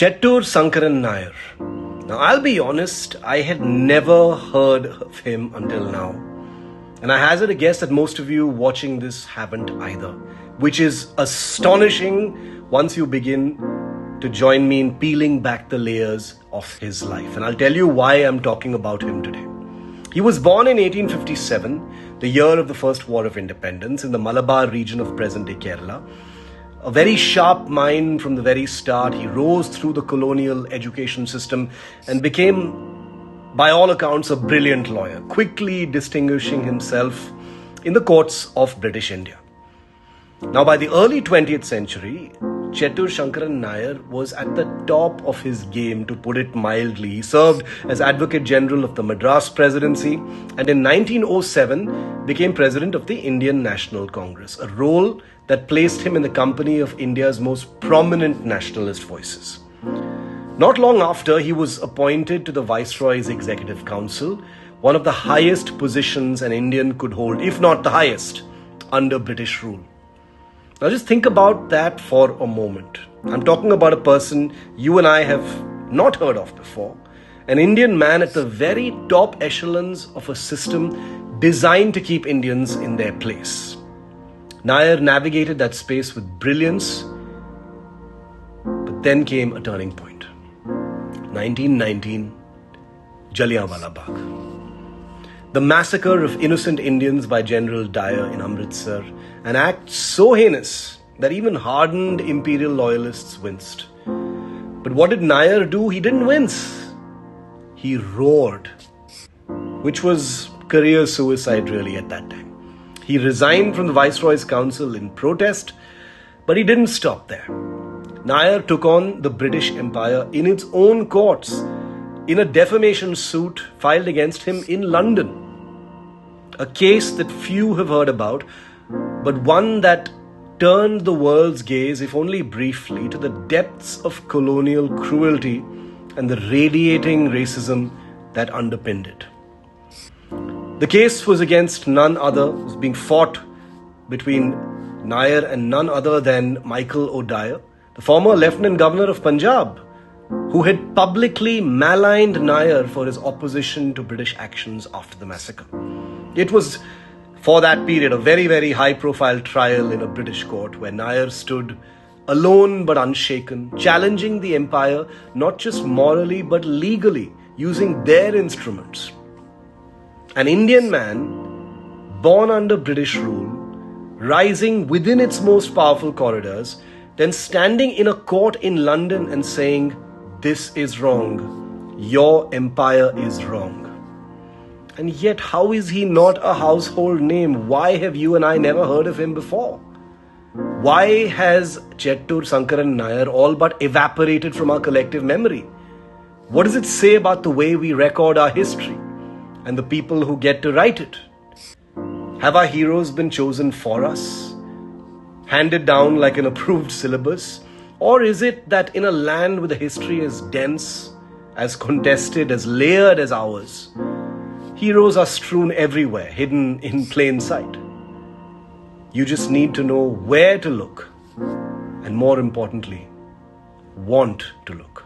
Chettur Sankaran Nair. Now, I'll be honest, I had never heard of him until now. And I hazard a guess that most of you watching this haven't either, which is astonishing once you begin to join me in peeling back the layers of his life. And I'll tell you why I'm talking about him today. He was born in 1857, the year of the First War of Independence, in the Malabar region of present-day Kerala. A very sharp mind from the very start, he rose through the colonial education system and became, by all accounts, a brilliant lawyer, quickly distinguishing himself in the courts of British India. Now, by the early 20th century, Chettur Sankaran Nair was at the top of his game, to put it mildly. He served as Advocate General of the Madras Presidency and in 1907 became President of the Indian National Congress, a role that placed him in the company of India's most prominent nationalist voices. Not long after, he was appointed to the Viceroy's Executive Council, one of the highest positions an Indian could hold, if not the highest, under British rule. Now just think about that for a moment. I'm talking about a person you and I have not heard of before, an Indian man at the very top echelons of a system designed to keep Indians in their place. Nair navigated that space with brilliance, but then came a turning point. 1919, Jallianwala Bagh. The massacre of innocent Indians by General Dyer in Amritsar, an act so heinous that even hardened imperial loyalists winced. But what did Nair do? He didn't wince. He roared, which was career suicide really at that time. He resigned from the Viceroy's Council in protest, but he didn't stop there. Nair took on the British Empire in its own courts in a defamation suit filed against him in London. A case that few have heard about, but one that turned the world's gaze, if only briefly, to the depths of colonial cruelty and the radiating racism that underpinned it. The case was against none other, was being fought between Nair and none other than Michael O'Dyer, the former Lieutenant Governor of Punjab, who had publicly maligned Nair for his opposition to British actions after the massacre. It was, for that period, a very, very high-profile trial in a British court where Nair stood alone but unshaken, challenging the empire not just morally but legally, using their instruments. An Indian man, born under British rule, rising within its most powerful corridors, then standing in a court in London and saying, "This is wrong. Your empire is wrong." And yet, how is he not a household name? Why have you and I never heard of him before? Why has Chettur Sankaran Nair all but evaporated from our collective memory? What does it say about the way we record our history and the people who get to write it? Have our heroes been chosen for us, handed down like an approved syllabus? Or is it that in a land with a history as dense, as contested, as layered as ours, heroes are strewn everywhere, hidden in plain sight? You just need to know where to look, and more importantly, want to look.